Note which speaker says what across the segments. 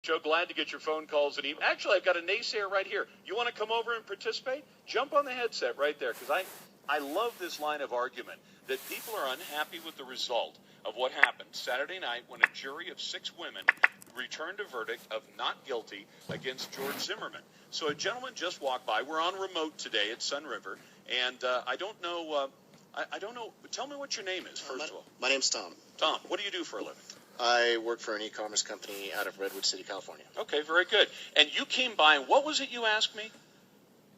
Speaker 1: Joe, glad to get your phone calls and emails. Actually, I've got a naysayer right here. You want to come over and participate? Jump on the headset right there, because I love this line of argument that people are unhappy with the result of what happened Saturday night when a jury of 6 women returned a verdict of not guilty against George Zimmerman. So a gentleman just walked by. We're on remote today at Sun River, and I don't know. I don't know. Tell me what your name is, first of all.
Speaker 2: My name's Tom.
Speaker 1: Tom, what do you do for a living?
Speaker 2: I work for an e-commerce company out of Redwood City, California.
Speaker 1: Okay, very good. And you came by, and what was it you asked me?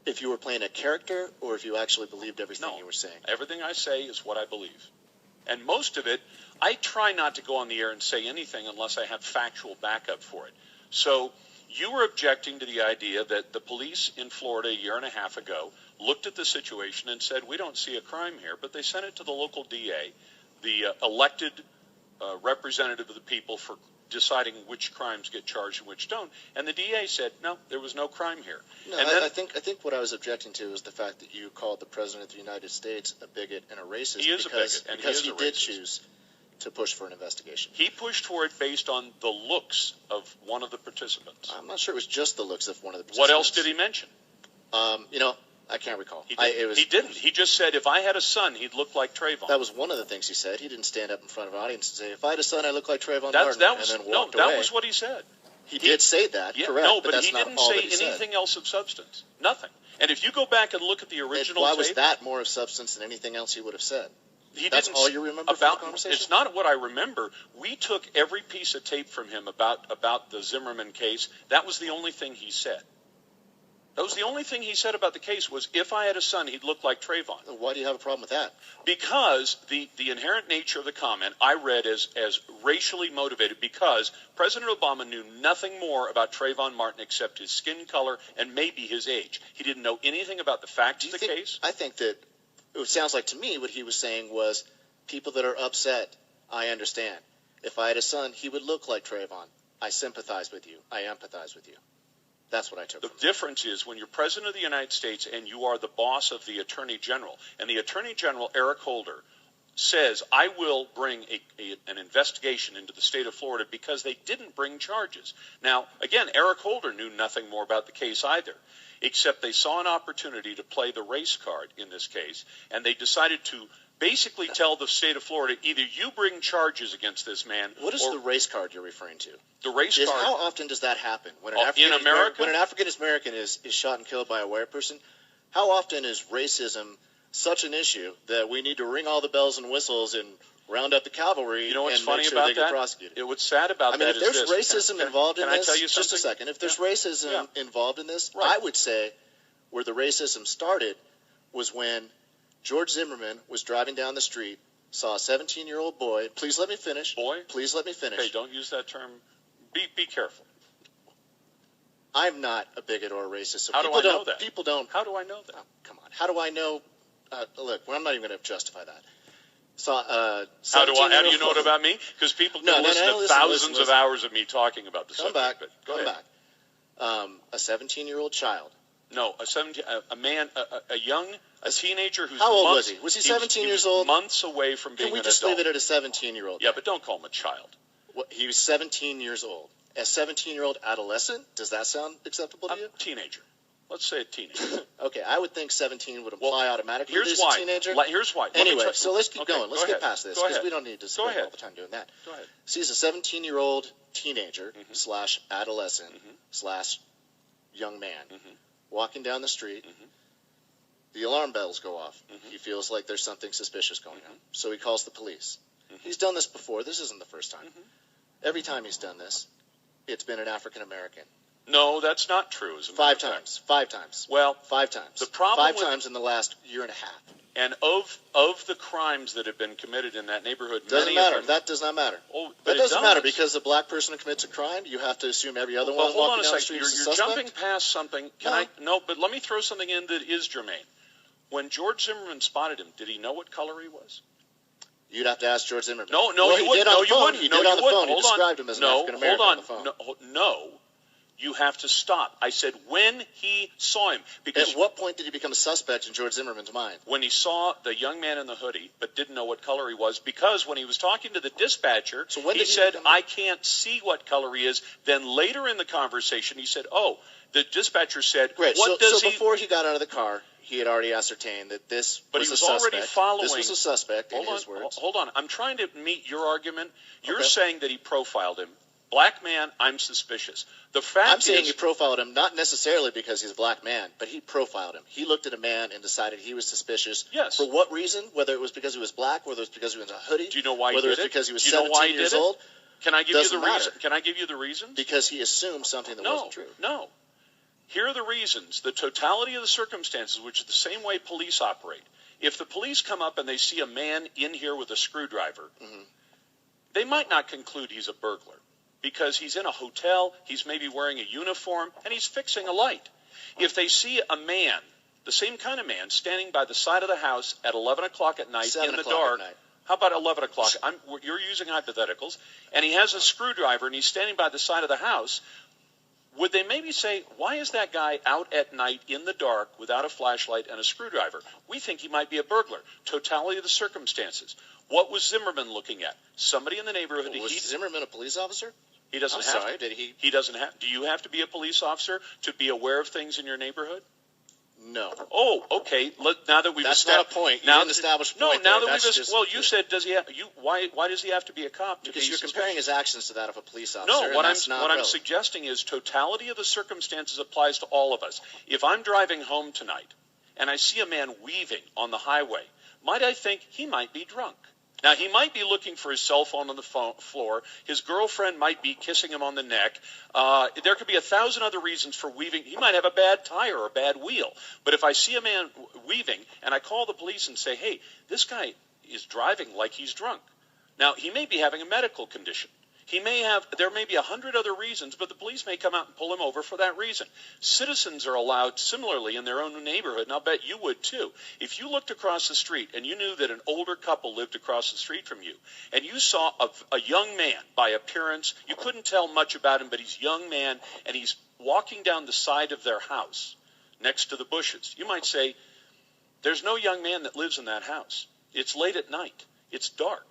Speaker 2: If you were playing a character or if you actually believed everything you were saying.
Speaker 1: Everything I say is what I believe. And most of it, I try not to go on the air and say anything unless I have factual backup for it. So you were objecting to the idea that the police in Florida a year and a half ago looked at the situation and said, we don't see a crime here, but they sent it to the local DA, the elected representative of the people for deciding which crimes get charged and which don't. And the DA said, no, there was no crime here.
Speaker 2: No,
Speaker 1: and
Speaker 2: I think what I was objecting to is the fact that you called the President of the United States a bigot and a racist.
Speaker 1: He is a bigot, and
Speaker 2: because
Speaker 1: he is a
Speaker 2: did
Speaker 1: racist.
Speaker 2: choose to push for an investigation.
Speaker 1: He pushed for it based on the looks of one of the participants.
Speaker 2: I'm not sure it was just the looks of one of the
Speaker 1: What
Speaker 2: participants.
Speaker 1: else did he mention?
Speaker 2: I can't recall.
Speaker 1: He didn't. He just said, if I had a son, he'd look like Trayvon.
Speaker 2: That was one of the things he said. He didn't stand up in front of an audience and say, if I had a son, I look like Trayvon Martin, and then walked away.
Speaker 1: That was what he said.
Speaker 2: He did say that,
Speaker 1: yeah,
Speaker 2: correct.
Speaker 1: No, but
Speaker 2: that's
Speaker 1: he
Speaker 2: not
Speaker 1: didn't
Speaker 2: all
Speaker 1: say
Speaker 2: that he
Speaker 1: anything
Speaker 2: said.
Speaker 1: else of substance. Nothing. And if you go back and look at the original
Speaker 2: Why
Speaker 1: tape,
Speaker 2: was that more of substance than anything else he would have said? That's
Speaker 1: didn't
Speaker 2: all you remember from the conversation?
Speaker 1: It's not what I remember. We took every piece of tape from him about the Zimmerman case. That was the only thing he said. That was the only thing he said about the case was, if I had a son, he'd look like Trayvon.
Speaker 2: Why do you have a problem with that?
Speaker 1: Because the inherent nature of the comment I read as racially motivated, because President Obama knew nothing more about Trayvon Martin except his skin color and maybe his age. He didn't know anything about the facts of the case.
Speaker 2: I think that it sounds like to me what he was saying was, people that are upset, I understand. If I had a son, he would look like Trayvon. I sympathize with you. I empathize with you. That's what I took.
Speaker 1: The difference is when you're President of the United States and you are the boss of the Attorney General, and the Attorney General, Eric Holder, says, I will bring an investigation into the state of Florida because they didn't bring charges. Now, again, Eric Holder knew nothing more about the case either, except they saw an opportunity to play the race card in this case, and they decided to basically tell the state of Florida, either you bring charges against this man.
Speaker 2: What is the race card you're referring to?
Speaker 1: The race card.
Speaker 2: How often does that happen? When
Speaker 1: in America?
Speaker 2: When an African-American is shot and killed by a white person, how often is racism such an issue that we need to ring all the bells and whistles and round up the cavalry and make sure they get prosecuted?
Speaker 1: What's sad about that is this.
Speaker 2: If there's racism involved in this,
Speaker 1: can I tell you something?
Speaker 2: Just a second. If there's racism involved in this, I would say where the racism started was when George Zimmerman was driving down the street, saw a 17-year-old boy. Please let me finish.
Speaker 1: Boy?
Speaker 2: Please let me finish.
Speaker 1: Hey, don't use that term. Be careful.
Speaker 2: I'm not a bigot or a racist. So
Speaker 1: How do I know that?
Speaker 2: People don't.
Speaker 1: How do I know that?
Speaker 2: Oh, come on. How do I know? Look, I'm not even going to justify that. So,
Speaker 1: how do you know it about me? Because people can listen to thousands of hours of me talking about the subject. Go ahead.
Speaker 2: A 17-year-old child.
Speaker 1: No, a teenager who's
Speaker 2: how old was he? Was he 17 years old?
Speaker 1: Months away from being an adult.
Speaker 2: Can we just leave it at a 17-year-old?
Speaker 1: Yeah, but don't call him a child.
Speaker 2: Well, he was 17 years old. A 17-year-old adolescent? Does that sound acceptable to you?
Speaker 1: A teenager. Let's say a teenager.
Speaker 2: Okay, I would think 17 would apply automatically.
Speaker 1: Here's
Speaker 2: why. A teenager.
Speaker 1: Here's why.
Speaker 2: Anyway, so let's keep going. Let's get past this because we don't need to spend all the time doing that.
Speaker 1: Go ahead.
Speaker 2: So he's a 17-year-old teenager / adolescent / young man walking down the street. The alarm bells go off. He feels like there's something suspicious going on. So he calls the police. He's done this before. This isn't the first time. Every time he's done this, it's been an African-American.
Speaker 1: No, that's not true.
Speaker 2: Five times.
Speaker 1: Well,
Speaker 2: 5 times.
Speaker 1: The problem
Speaker 2: 5 times in the last year and a half.
Speaker 1: And of the crimes that have been committed in that neighborhood,
Speaker 2: doesn't matter. That does not matter.
Speaker 1: That
Speaker 2: doesn't matter because a black person commits a crime. You have to assume every other one walking down the street is a suspect.
Speaker 1: You're jumping past something. No, but let me throw something in that is germane. When George Zimmerman spotted him, did he know what color he was?
Speaker 2: You'd have to ask George Zimmerman.
Speaker 1: No, you wouldn't.
Speaker 2: He did on the phone. He described him as an African-American on the phone.
Speaker 1: No. You have to stop. I said when he saw him. Because
Speaker 2: at what point did he become a suspect in George Zimmerman's mind?
Speaker 1: When he saw the young man in the hoodie, but didn't know what color he was, because when he was talking to the dispatcher, he said, I can't see what color he is. Then later in the conversation, he said, oh, the dispatcher said,
Speaker 2: great.
Speaker 1: What
Speaker 2: so
Speaker 1: does he...
Speaker 2: before he got out of the car, he had already ascertained that this was a suspect. But he was already following... This was a suspect, in his words.
Speaker 1: Hold on. I'm trying to meet your argument. You're saying that he profiled him. Black man, I'm suspicious. The fact
Speaker 2: I'm saying he profiled him not necessarily because he's a black man, but he profiled him. He looked at a man and decided he was suspicious.
Speaker 1: Yes.
Speaker 2: For what reason? Whether it was because he was black, whether it was because he was a hoodie.
Speaker 1: Do you know why he
Speaker 2: did it?
Speaker 1: did
Speaker 2: Whether it was because he was 17 years old.
Speaker 1: Can I give you the reason? Can I give you the reasons?
Speaker 2: Because he assumed something that wasn't true.
Speaker 1: No. Here are the reasons. The totality of the circumstances, which is the same way police operate. If the police come up and they see a man in here with a screwdriver, they might not conclude he's a burglar. Because he's in a hotel, he's maybe wearing a uniform, and he's fixing a light. If they see a man, the same kind of man, standing by the side of the house at 11 o'clock at night in the dark, how about 11 o'clock? You're using hypotheticals, and he has a screwdriver, and he's standing by the side of the house, would they maybe say, why is that guy out at night in the dark without a flashlight and a screwdriver? We think he might be a burglar. Totality of the circumstances. What was Zimmerman looking at? Somebody in the neighborhood.
Speaker 2: Was Zimmerman a police officer?
Speaker 1: He doesn't have to. He doesn't have. Do you have to be a police officer to be aware of things in your neighborhood?
Speaker 2: No.
Speaker 1: Oh, okay. Now that we've
Speaker 2: that's not a point. You didn't establish a point.
Speaker 1: No, now that we've well, you said does he have? Why does he have to be a cop?
Speaker 2: Because you're comparing his actions to that of a police officer.
Speaker 1: No, what I'm suggesting is totality of the circumstances applies to all of us. If I'm driving home tonight and I see a man weaving on the highway, might I think he might be drunk? Now, he might be looking for his cell phone on the floor. His girlfriend might be kissing him on the neck. There could be 1,000 other reasons for weaving. He might have a bad tire or a bad wheel. But if I see a man weaving and I call the police and say, hey, this guy is driving like he's drunk. Now, he may be having a medical condition. There may be 100 other reasons, but the police may come out and pull him over for that reason. Citizens are allowed similarly in their own neighborhood, and I'll bet you would too. If you looked across the street and you knew that an older couple lived across the street from you, and you saw a young man by appearance, you couldn't tell much about him, but he's a young man, and he's walking down the side of their house next to the bushes, you might say, there's no young man that lives in that house. It's late at night. It's dark.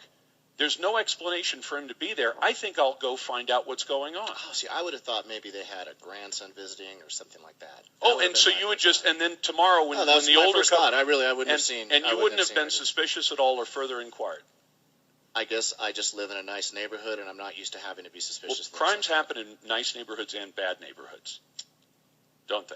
Speaker 1: There's no explanation for him to be there. I think I'll go find out what's going on.
Speaker 2: Oh, see, I would have thought maybe they had a grandson visiting or something like that.
Speaker 1: And so you would just, and then tomorrow when the older
Speaker 2: couple, I wouldn't have seen.
Speaker 1: And you wouldn't have been suspicious at all or further inquired.
Speaker 2: I guess I just live in a nice neighborhood and I'm not used to having to be suspicious.
Speaker 1: Well, crimes happen in nice neighborhoods and bad neighborhoods, don't they?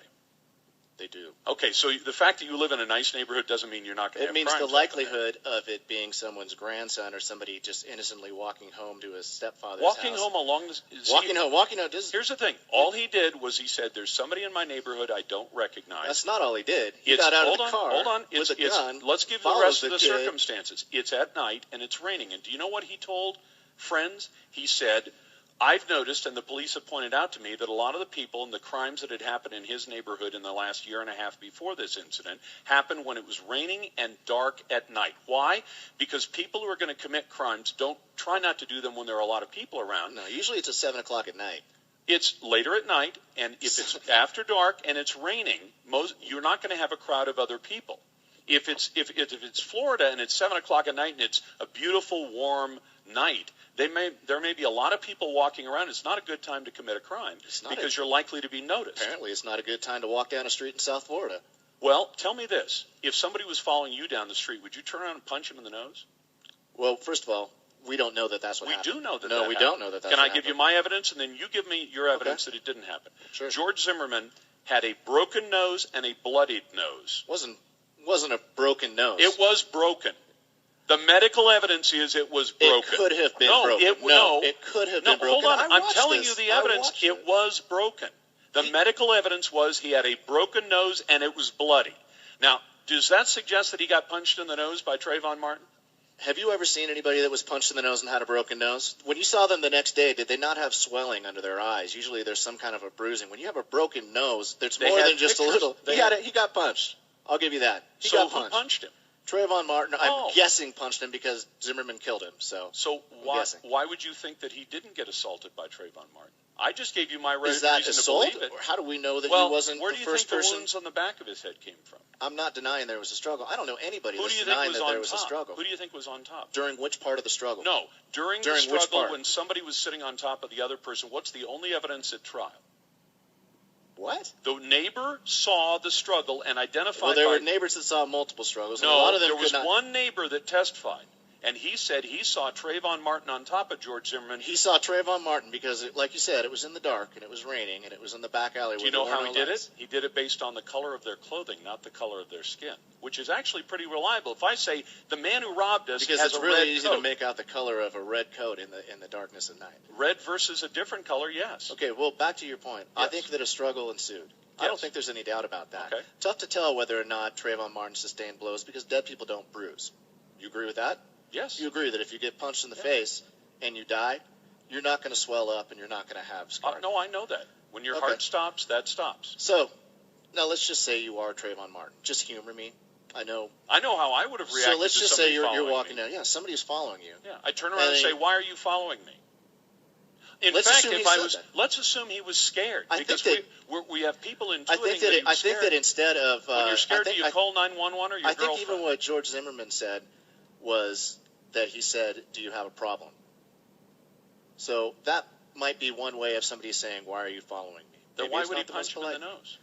Speaker 2: They do.
Speaker 1: Okay, so the fact that you live in a nice neighborhood doesn't mean you're not going to have crimes.
Speaker 2: It means the likelihood of it being someone's grandson or somebody just innocently walking home to his stepfather's house. Walking home.
Speaker 1: Here's the thing. All he did was he said, there's somebody in my neighborhood I don't recognize.
Speaker 2: That's not all he did. He got out of the car with a gun.
Speaker 1: Let's give the rest of the circumstances. It's at night and it's raining. And do you know what he told friends? He said, I've noticed, and the police have pointed out to me, that a lot of the people and the crimes that had happened in his neighborhood in the last year and a half before this incident happened when it was raining and dark at night. Why? Because people who are going to commit crimes try not to do them when there are a lot of people around.
Speaker 2: No, usually it's at 7 o'clock at night.
Speaker 1: It's later at night, and if it's after dark and it's raining, you're not going to have a crowd of other people. If it's Florida and it's 7 o'clock at night and it's a beautiful, warm night, there may be a lot of people walking around. It's not a good time to commit a crime because you're likely to be noticed.
Speaker 2: Apparently, it's not a good time to walk down a street in South Florida.
Speaker 1: Well, tell me this. If somebody was following you down the street, would you turn around and punch him in the nose?
Speaker 2: Well, first of all, we don't know that that's what happened.
Speaker 1: We do know that
Speaker 2: No, we don't know that that's
Speaker 1: what happened.
Speaker 2: Can
Speaker 1: I give you my evidence, and then you give me your evidence that it didn't happen?
Speaker 2: Sure.
Speaker 1: George Zimmerman had a broken nose and a bloodied nose.
Speaker 2: Wasn't a broken nose.
Speaker 1: It was broken. The medical evidence is it was broken.
Speaker 2: It could have been broken. It could have been broken.
Speaker 1: Hold on. I'm telling you the evidence. It was broken. The medical evidence was he had a broken nose and it was bloody. Now, does that suggest that he got punched in the nose by Trayvon Martin?
Speaker 2: Have you ever seen anybody that was punched in the nose and had a broken nose? When you saw them the next day, did they not have swelling under their eyes? Usually there's some kind of a bruising. When you have a broken nose, there's more than just a little. He got punched. I'll give you that. He got punched.
Speaker 1: Who punched him?
Speaker 2: Trayvon Martin, I'm guessing, punched him because Zimmerman killed him. So
Speaker 1: why would you think that he didn't get assaulted by Trayvon Martin? I just gave you my
Speaker 2: Is that
Speaker 1: reason
Speaker 2: assault?
Speaker 1: to believe it.
Speaker 2: Or how do we know that
Speaker 1: Well,
Speaker 2: he wasn't
Speaker 1: where
Speaker 2: the
Speaker 1: do you
Speaker 2: first
Speaker 1: think
Speaker 2: person?
Speaker 1: the wounds on the back of his head came from?
Speaker 2: I'm not denying there was a struggle. I don't know anybody
Speaker 1: Who
Speaker 2: that's
Speaker 1: do you think
Speaker 2: denying
Speaker 1: was
Speaker 2: that
Speaker 1: on
Speaker 2: there was a
Speaker 1: top?
Speaker 2: struggle.
Speaker 1: Who do you think was on top?
Speaker 2: During which part of the struggle?
Speaker 1: No, during the
Speaker 2: During which
Speaker 1: struggle
Speaker 2: part?
Speaker 1: when somebody was sitting on top of the other person. What's the only evidence at trial?
Speaker 2: What?
Speaker 1: The neighbor saw the struggle and identified.
Speaker 2: Well, there were neighbors that saw multiple struggles. And
Speaker 1: No,
Speaker 2: a lot of them
Speaker 1: there was
Speaker 2: could not.
Speaker 1: one neighbor that testified, and he said he saw Trayvon Martin on top of George Zimmerman.
Speaker 2: He saw Trayvon Martin because, like you said, it was in the dark and it was raining and it was in the back alley.
Speaker 1: Do you know how he did it? He did it based on the color of their clothing, not the color of their skin, which is actually pretty reliable. If I say the man who robbed us
Speaker 2: because
Speaker 1: has
Speaker 2: it's
Speaker 1: a
Speaker 2: really
Speaker 1: red
Speaker 2: easy
Speaker 1: coat,
Speaker 2: to make out the color of a red coat in the darkness at night.
Speaker 1: red versus a different color, yes.
Speaker 2: Okay, well, back to your point.
Speaker 1: Yes.
Speaker 2: I think that a struggle ensued. I
Speaker 1: Yes.
Speaker 2: don't think there's any doubt about that.
Speaker 1: Okay.
Speaker 2: Tough to tell whether or not Trayvon Martin sustained blows because dead people don't bruise. You agree with that?
Speaker 1: Yes.
Speaker 2: You agree that if you get punched in the face and you die, you're not going to swell up and you're not going to have scars.
Speaker 1: No, I know that. When your heart stops, that stops.
Speaker 2: So, now let's just say you are Trayvon Martin. Just humor me. I know
Speaker 1: how I would have reacted.
Speaker 2: So let's
Speaker 1: to
Speaker 2: just
Speaker 1: somebody
Speaker 2: say you're
Speaker 1: following
Speaker 2: walking
Speaker 1: me.
Speaker 2: down. Yeah, somebody's following you.
Speaker 1: Yeah, I turn around and say, "Why are you following me?" In
Speaker 2: Let's
Speaker 1: fact,
Speaker 2: assume he
Speaker 1: if I
Speaker 2: said
Speaker 1: was,
Speaker 2: that.
Speaker 1: let's assume he was scared
Speaker 2: I
Speaker 1: because
Speaker 2: think
Speaker 1: we have people
Speaker 2: I
Speaker 1: intuiting
Speaker 2: think
Speaker 1: that he
Speaker 2: that
Speaker 1: was scared.
Speaker 2: instead of
Speaker 1: when you're scared,
Speaker 2: I think,
Speaker 1: do you call 911 or your
Speaker 2: I think
Speaker 1: girlfriend?
Speaker 2: even what George Zimmerman said was that he said, "Do you have a problem?" So that might be one way of somebody saying, "Why are you following me?"
Speaker 1: Then
Speaker 2: Maybe
Speaker 1: why
Speaker 2: it's
Speaker 1: would he
Speaker 2: not the most
Speaker 1: punch him in the
Speaker 2: polite.
Speaker 1: nose?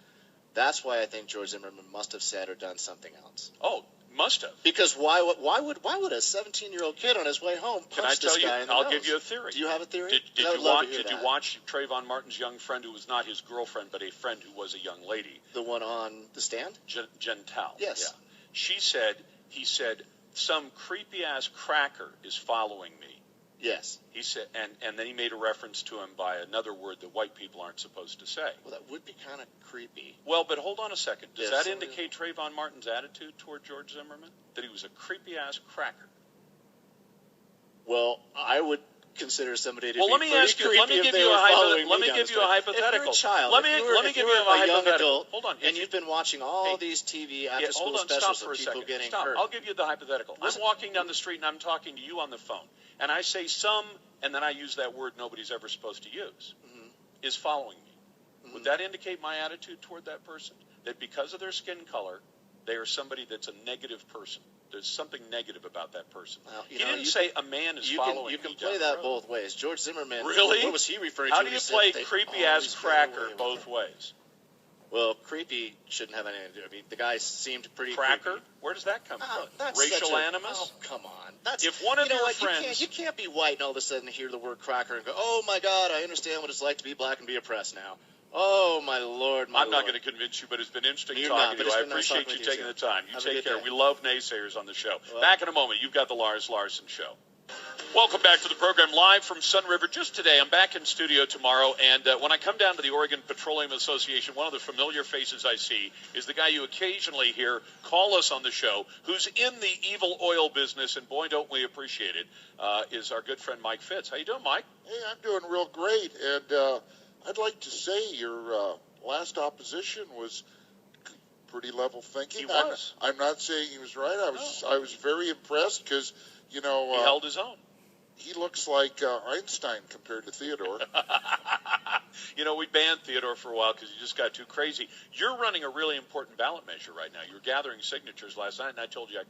Speaker 2: That's why I think George Zimmerman must have said or done something else.
Speaker 1: Oh, must have.
Speaker 2: Because why would a 17-year-old kid on his way home
Speaker 1: Can I
Speaker 2: punch
Speaker 1: tell
Speaker 2: this
Speaker 1: you?
Speaker 2: guy in the
Speaker 1: I'll
Speaker 2: nose?
Speaker 1: give you a theory.
Speaker 2: Do you have a theory?
Speaker 1: Did
Speaker 2: I would love to hear
Speaker 1: you
Speaker 2: that.
Speaker 1: watch Trayvon Martin's young friend, who was not his girlfriend but a friend who was a young lady,
Speaker 2: The one on the stand?
Speaker 1: Gentile?
Speaker 2: Yes.
Speaker 1: Yeah. He said, some creepy ass cracker is following me.
Speaker 2: Yes.
Speaker 1: He said, and then he made a reference to him by another word that white people aren't supposed to say.
Speaker 2: Well, that would be kind of creepy.
Speaker 1: Well, but hold on a second. Does
Speaker 2: Yes,
Speaker 1: that indicate Trayvon Martin's attitude toward George Zimmerman? That he was a creepy ass cracker?
Speaker 2: Well, I would consider somebody to
Speaker 1: Well,
Speaker 2: be
Speaker 1: let me
Speaker 2: pretty
Speaker 1: ask you.
Speaker 2: creepy
Speaker 1: Let me
Speaker 2: if
Speaker 1: give
Speaker 2: they
Speaker 1: you
Speaker 2: were
Speaker 1: a
Speaker 2: following
Speaker 1: let
Speaker 2: me
Speaker 1: me
Speaker 2: down
Speaker 1: give
Speaker 2: the
Speaker 1: you a
Speaker 2: street.
Speaker 1: hypothetical.
Speaker 2: If you're a child,
Speaker 1: Let me
Speaker 2: if
Speaker 1: give
Speaker 2: you're
Speaker 1: you a
Speaker 2: young
Speaker 1: hypothetical.
Speaker 2: adult,
Speaker 1: Hold on.
Speaker 2: and you've been watching all these TV after-school
Speaker 1: hold on,
Speaker 2: specials
Speaker 1: stop for
Speaker 2: of
Speaker 1: a
Speaker 2: people
Speaker 1: second.
Speaker 2: getting
Speaker 1: Stop.
Speaker 2: hurt.
Speaker 1: I'll give you the hypothetical.
Speaker 2: Listen.
Speaker 1: I'm walking down the street and I'm talking to you on the phone, and I say some, and then I use that word nobody's ever supposed to use, is following me. Would that indicate my attitude toward that person? That because of their skin color, they are somebody that's a negative person. There's something negative about that person.
Speaker 2: Well,
Speaker 1: He didn't say a man is following me.
Speaker 2: You can
Speaker 1: down
Speaker 2: play
Speaker 1: the
Speaker 2: that
Speaker 1: road.
Speaker 2: both ways. George Zimmerman,
Speaker 1: Really?
Speaker 2: what was he referring to?
Speaker 1: How
Speaker 2: when
Speaker 1: do
Speaker 2: he
Speaker 1: you
Speaker 2: said
Speaker 1: play
Speaker 2: they
Speaker 1: creepy
Speaker 2: always
Speaker 1: ass
Speaker 2: get
Speaker 1: cracker
Speaker 2: away with
Speaker 1: both
Speaker 2: it?
Speaker 1: ways?
Speaker 2: Well, creepy shouldn't have anything to do. I mean, the guy seemed pretty
Speaker 1: Cracker?
Speaker 2: creepy.
Speaker 1: Where does that come
Speaker 2: Oh,
Speaker 1: from?
Speaker 2: that's
Speaker 1: Racial
Speaker 2: such a-
Speaker 1: animus?
Speaker 2: Oh, come on. That's,
Speaker 1: If one of
Speaker 2: you know
Speaker 1: your
Speaker 2: what?
Speaker 1: friends-
Speaker 2: You can't be white and all of a sudden hear the word cracker and go, "Oh my God, I understand what it's like to be black and be oppressed now." Oh my Lord,
Speaker 1: I'm not going to convince you, but it's been interesting
Speaker 2: You're
Speaker 1: talking
Speaker 2: not,
Speaker 1: to
Speaker 2: but
Speaker 1: you.
Speaker 2: it's
Speaker 1: I
Speaker 2: been nice
Speaker 1: appreciate
Speaker 2: talking
Speaker 1: you
Speaker 2: with you,
Speaker 1: taking the
Speaker 2: too.
Speaker 1: time. You
Speaker 2: Have a
Speaker 1: take
Speaker 2: good
Speaker 1: care.
Speaker 2: day.
Speaker 1: We love naysayers on the show.
Speaker 2: Well-
Speaker 1: Back in a moment. You've got the Lars Larson Show. Welcome back to the program, live from Sun River. Just today, I'm back in studio tomorrow, and when I come down to the Oregon Petroleum Association, one of the familiar faces I see is the guy you occasionally hear call us on the show, who's in the evil oil business, and boy, don't we appreciate it, is our good friend Mike Fitz. How you doing, Mike?
Speaker 3: Hey, I'm doing real great, and I'd like to say your last opposition was pretty level thinking.
Speaker 1: He was.
Speaker 3: I'm not saying he was right. I was very impressed because,
Speaker 1: He held his own.
Speaker 3: he looks like Einstein compared to Theodore.
Speaker 1: We banned Theodore for a while because he just got too crazy. You're running a really important ballot measure right now. You were gathering signatures last night, and I told you I